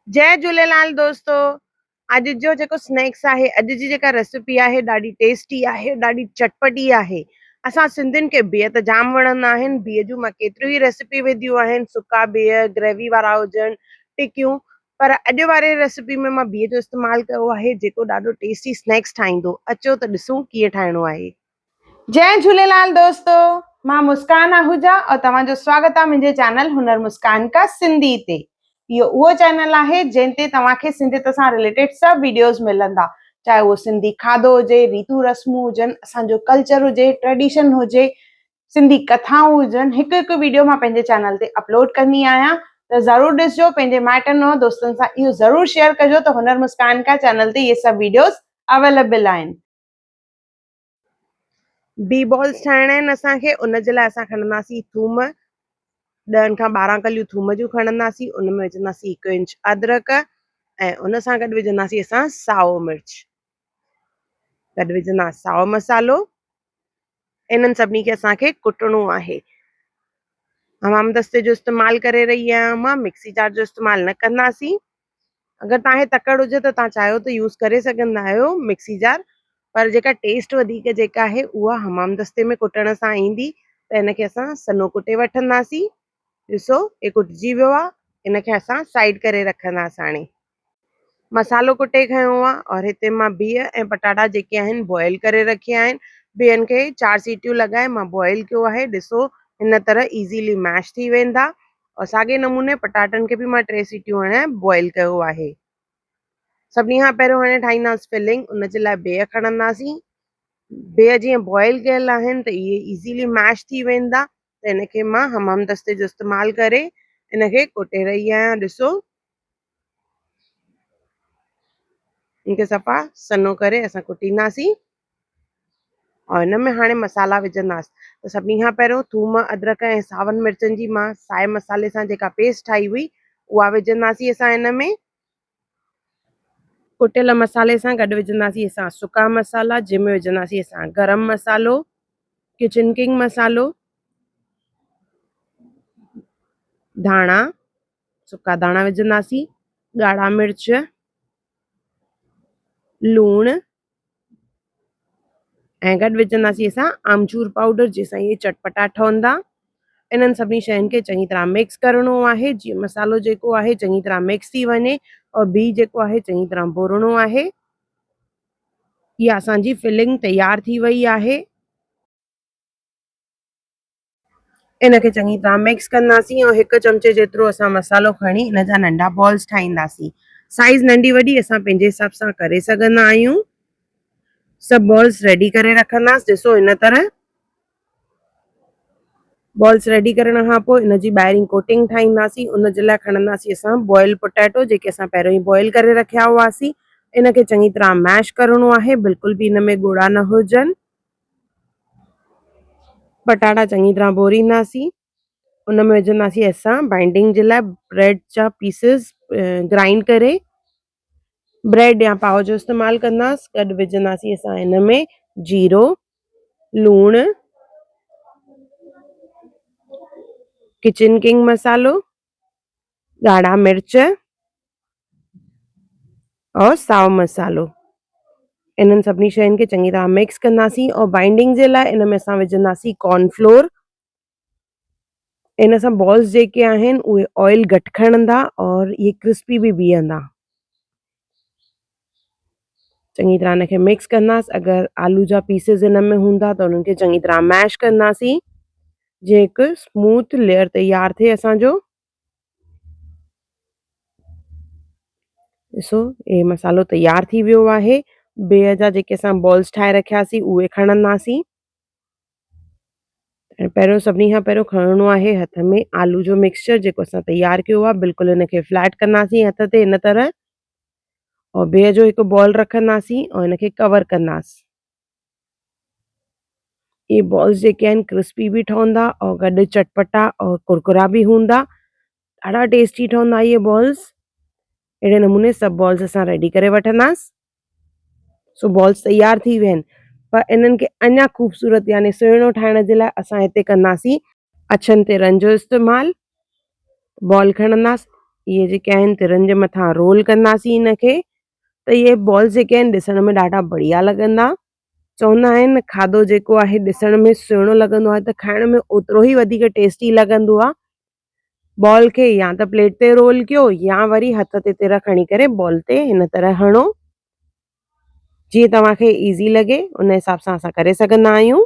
जय झूलेलाल दोस्तों। अॼु जो जेको स्नैक्स आहे, अॼु जी जेका रेसिपी आहे ॾाढी टेस्टी आहे, ॾाढी चटपटी आहे। असां सिंधियुनि खे बिह त जाम वणंदा आहिनि। बिह जूं मां केतिरियूं ई रेसिपी विधियूं आहिनि, सुका बिह, ग्रेवी वारा हुजनि, टिकियूं। पर अॼु वारी रेसिपी में मां बिह जो इस्तेमालु कयो आहे, जेको ॾाढो टेस्टी स्नैक्स ठाहींदो। अचो त ॾिसूं कीअं ठाहिणो आहे। जय झूलेलाल दोस्तों, मां मुस्कान आहूजा और तव्हांजो स्वागत आहे मुंहिंजे चैनल हुनर मुस्कान का सिंधी ते। इहो उहो चैनल आहे जंहिं ते तव्हांखे सिंधियत सां रिलेटेड सभु वीडियोस मिलंदा, चाहे उहो सिंधी खाधो हुजे, रीतू रस्मूं हुजनि, असांजो कल्चर हुजे, ट्रेडिशन हुजे, सिंधी कथाऊं हुजनि, हिकु हिकु वीडियो मां पंहिंजे चैनल ते अपलोड कंदी आहियां। त ज़रूरु ॾिसजो, पंहिंजे माइटनि और दोस्तनि सां इहो ज़रूरु शेयर कजो त हुनर मुस्कान का चैनल ते इहे सभु वीडियोस अवेलेबल आहिनि। बी बॉल्स ठाहिणा आहिनि असांखे। उन जे लाइ असां खणंदासीं थूम, 10 खां 12 कलियूं थूम जूं खणंदासीं। उन में विझंदासीं 1 इंच अदरक ऐं उन सां गॾु विझंदासीं असां साओ मिर्च, गॾु विझंदासीं साओ मसालो। इन्हनि सभिनी खे असांखे कुटणो आहे। हमाम दस्ते जो इस्तेमालु करे रही आहियां मां, मिक्सी जार जो इस्तेमालु न कंदासीं। अगरि तव्हांखे तकड़ हुजे त तव्हां चाहियो त यूज़ करे सघंदा आहियो मिक्सी जार, पर जेका टेस्ट वधीक जेका आहे उहा हमाम दस्ते में कुटण सां ईंदी। त हिनखे असां सन्हो कुटे वठंदासीं। ॾिसो, हे कुटिजी वियो आहे। इनखे असां साइड करे रखंदासीं। हाणे मसालो कुटे खयो आहे और हिते मां बिह ऐं पटाटा जेके आहिनि बॉइल करे रखिया आहिनि। बिहनि खे 4 सीटियूं लॻाए मां बॉइल कयो आहे। ॾिसो, हिन तरह इज़ीली मैश थी वेंदा। और साॻे नमूने पटाटनि खे बि मां 3 सीटियूं हणाए बॉइल कयो आहे। सभिनी खां पहिरियों हाणे ठाहींदासीं फिलिंग। उन जे लाइ बिह खणंदासीं। बिह जीअं बॉइल कयल आहिनि त इहे इज़ीली मैश थी वेंदा। त इनखे मां हमाम दस्ते जो इस्तेमालु करे इनखे कुटे रही आहियां। ॾिसो, इनखे सफ़ा सन्हो करे असां कुटींदासीं और हिन में हाणे मसाला विझंदासीं। त सभिनी खां पहिरियों थूम, अदरक ऐं सावनि मिर्चनि जी मां साए मसाले सां जेका पेस्ट ठाही हुई उहा विझंदासीं असां हिन में। कुटियल मसाले सां गॾु विझंदासीं असां सुका मसाला, जंहिंमें विझंदासीं असां गरम मसालो, किचन किंग मसालो, धाणा, सुका धाणा विझंदासीं, ॻाढ़ा मिर्च, लूणु ऐं गॾु विझंदासीं असां आमचूर पाउडर, जंहिंसां इहे चटपटा ठहंदा। इन्हनि सभिनी शयुनि खे चङी तरह मिक्स करणो आहे, जीअं मसालो जेको आहे चङी तरह मिक्स थी वञे और बीह जेको आहे चङी तरह भुरणो आहे। इहा असांजी फिलिंग तयार थी वई आहे। इनखे चङी तरह मिक्स कंदासीं और 1 चमचे जेतिरो असां मसालो खणी हिन जा नंढा बॉल्स ठाहींदासीं। साइज़ नंढी वॾी असां पंहिंजे हिसाब सां करे सघंदा आहियूं। सभु बॉल्स रेडी करे रखंदासीं। ॾिसो, हिन तरह बॉल्स रेडी करण खां पोइ इन जी ॿाहिरीं कोटिंग ठाहींदासीं। उन जे लाइ खणंदासीं असां बॉइल पोटैटो, जेके असां पहिरियों ई बॉइल करे रखिया हुआसीं। इनखे चङी तरह मैश करणो आहे, बिल्कुलु बि इन में ॻोड़ा न हुजनि। पटाटा चङी तरह भोरींदासीं। उन में विझंदासीं असां बाइंडिंग जे लाइ ब्रेड जा पीसिस ग्राइंड करे। ब्रेड या पाव जो इस्तेमालु कंदासीं। गॾु विझंदासीं असां हिन में जीरो, लूणु, किचन किंग मसालो, ॻाढ़ा मिर्च और साओ मसालो। इन्हनि सभिनी शयुनि खे चङी तरह मिक्स कंदासीं और बाइंडिंग जे लाइ इन में असां विझंदासीं कॉर्नफ्लोर। इन सां बॉल्स जेके आहिनि उहे ऑयल घटि खणंदा और इहे क्रिस्पी बि बीहंदा। चङी तरह इनखे मिक्स कंदासीं। अगरि आलू जा पीसिस इन में हूंदा त उन्हनि खे चङी तरह मैश कंदासीं, जीअं हिकु स्मूथ लेयर तयार थिए असांजो। ॾिसो, हे मसालो तयार थी वियो आहे। बिह जा जेके असां बॉल्स ठाहे रखियासीं उहे खणंदासीं। ऐं पहिरियों सभिनी खां पहिरियों खणणो आहे हथ में आलू जो मिक्सचर, जेको असां तयार कयो आहे। बिल्कुलु हिनखे फ्लैट कंदासीं हथ ते इन तरह और बिह जो हिकु बॉल रखंदासीं और हिनखे कवर कंदासीं। ये बॉल्स जेके आहिनि क्रिस्पी बि ठहंदा और गॾु चटपटा और कुरकुरा बि हूंदा। ॾाढा टेस्टी ठहंदा इहे बॉल्स। अहिड़े नमूने सभु बॉल्स असां रेडी करे वठंदासीं। सो बॉल्स तयार थी विया आहिनि, पर इन्हनि खे अञा ख़ूबसूरत यानी सुहिणो ठाहिण जे लाइ असां हिते कंदासीं अछनि तिरनि जो इस्तेमालु। बॉल खणंदासीं, इहे जेके आहिनि तिरनि जे मथां रोल कंदासीं इनखे। त इहे बॉल्स जेके आहिनि ॾिसण में ॾाढा बढ़िया लॻंदा। चवंदा आहिनि खाधो जेको आहे ॾिसण में सुहिणो लॻंदो आहे त खाइण में ओतिरो ई वधीक टेस्टी लॻंदो आहे। बॉल खे या त प्लेट ते रोल कयो या वरी हथ ते तिर खणी करे बॉल ते हिन तरह हणो। जीअं तव्हांखे ईज़ी लॻे उन हिसाब सां असां करे सघंदा आहियूं।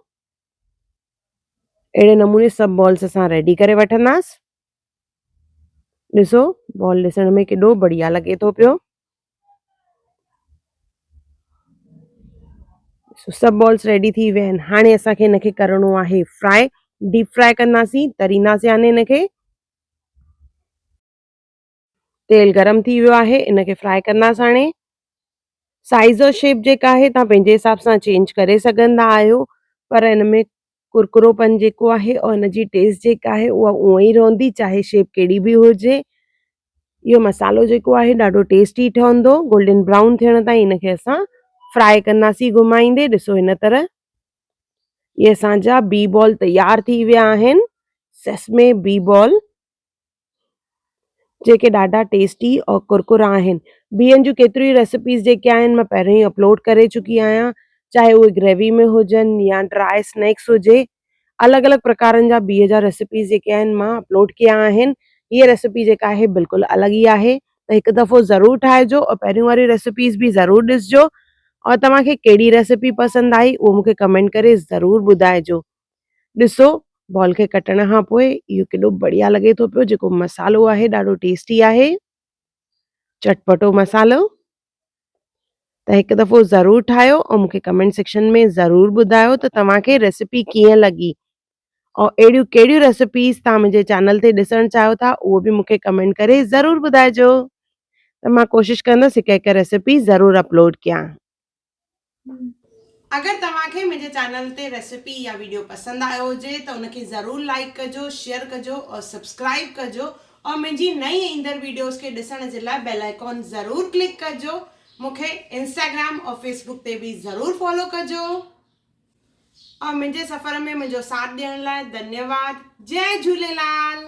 अहिड़े नमूने सभु बॉल्स असां रेडी करे वठंदासीं। ॾिसो बॉल ॾिसण में केॾो बढ़िया लॻे थो पियो। सभु बॉल्स रेडी थी विया आहिनि। हाणे असांखे हिनखे करणो आहे फ्राई। डीप फ्राई कंदासीं, तरींदासीं हाणे हिनखे। तेल गरम थी वियो आहे, इनखे फ्राई कंदासीं हाणे। साइज़ और शेप जेका आहे तव्हां पंहिंजे हिसाब सां चेंज करे सघंदा आहियो, पर हिन में कुरकुरोपन जेको आहे और हिनजी टेस्ट जेका आहे उहा उअं ई रहंदी, चाहे शेप कहिड़ी बि हुजे। इहो मसालो जेको आहे ॾाढो टेस्टी ठहंदो। गोल्डन ब्राउन थियण ताईं हिनखे असां फ्राई कंदासीं घुमाईंदे। ॾिसो हिन तरह इहे असांजा बी बॉल तयार थी विया आहिनि। सेसमे बी बॉल जेके ॾाढा टेस्टी और कुरकुरा आहिनि। बिहनि जूं केतिरियूं रेसिपीज़ जेके आहिनि मां पहिरियों ई अपलोड करे चुकी आहियां, चाहे उहे ग्रेवी में हुजनि या ड्राई स्नैक्स हुजे। अलॻि अलॻि प्रकारनि जा बिह जा रेसिपीज़ जेके आहिनि मां अपलोड कया आहिनि। हीअ रेसिपी जेका आहे बिल्कुलु अलॻि ई आहे, त हिकु दफ़ो ज़रूरु ठाहिजो और पहिरियों वारी रेसिपीज़ बि ज़रूरु ॾिसजो। और तव्हांखे कहिड़ी रेसिपी पसंदि आई उहो मूंखे कमेंट करे ज़रूरु ॿुधाइजो। ॾिसो बॉल खे कटण खां पोइ इहो केॾो बढ़िया लॻे थो पियो। जेको मसालो आहे ॾाढो टेस्टी आहे, चटपटो मसालो। त हिकु दफ़ो ज़रूरु ठाहियो और मूंखे कमेंट सेक्शन में ज़रूरु ॿुधायो त तव्हांखे रेसिपी कीअं लॻी। और अहिड़ियूं कहिड़ियूं रेसिपीज़ तव्हां मुंहिंजे चैनल ते ॾिसणु चाहियो था उहो बि मूंखे कमेंट करे ज़रूरु ॿुधाइजो। त मां कोशिशि कंदसि हिकु हिकु रेसिपी ज़रूरु अपलोड कयां। अगरि तव्हांखे मुंहिंजे चैनल ते रेसिपी या वीडियो पसंदि आयो हुजे त उनखे ज़रूरु लाइक कजो, शेयर कजो और सब्सक्राइब कजो। और मुंहिंजी नई ईंदड़ वीडियोस खे ॾिसण जे लाइ बेल आइकॉन ज़रूरु क्लिक कजो। मूंखे इंस्टाग्राम और फेसबुक ते बि ज़रूरु फॉलो कजो। और मुंहिंजे सफ़र में मुंहिंजो साथ ॾियण लाइ धन्यवाद। जय झूलेलाल।